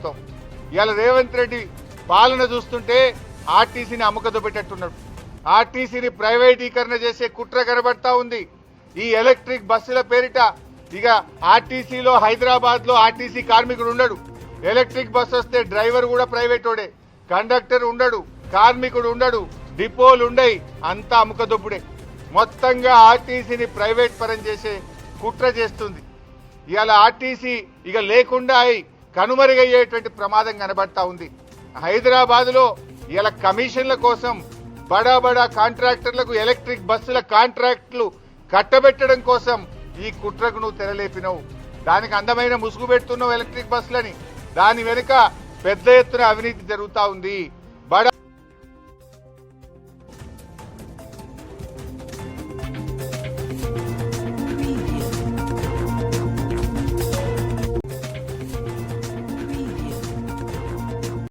ప్రభుత్వం. ఇవాళ రేవంత్ రెడ్డి పాలన చూస్తుంటే ఆర్టీసీని అమ్మకతో పెట్టేట్టున్నాడు. ఆర్టీసీని ప్రైవేటీకరణ చేసే కుట్ర కనబడతా ఉంది. ఈ ఎలక్ట్రిక్ బస్సుల పేరిట ఇక ఆర్టీసీలో హైదరాబాద్ లో ఆర్టీసీ కార్మికుడు ఉండడు. ఎలక్ట్రిక్ బస్సు వస్తే డ్రైవర్ కూడా ప్రైవేటోడే, కండక్టర్ ఉండడు, కార్మికుడు ఉండడు, డిపోలు ఉండయి, అంతా అమ్మకదొప్పుడే. మొత్తంగా ఆర్టీసీని ప్రైవేట్ పరం చేసే కుట్ర చేస్తుంది. ఇవాళ ఆర్టీసీ ఇక లేకుండా కనుమరుగయ్యేటువంటి ప్రమాదం కనబడతా ఉంది. హైదరాబాద్ లో ఇలా కమిషన్ల కోసం బడా బడా కాంట్రాక్టర్లకు ఎలక్ట్రిక్ బస్సుల కాంట్రాక్టులు కట్టబెట్టడం కోసం ఈ కుట్రకు నువ్వు తెరలేపినవు. దానికి అందమైన ముసుగు పెడుతున్నావు ఎలక్ట్రిక్ బస్సులని. దాని వెనుక పెద్ద ఎత్తున అవినీతి జరుగుతా ఉంది. బడా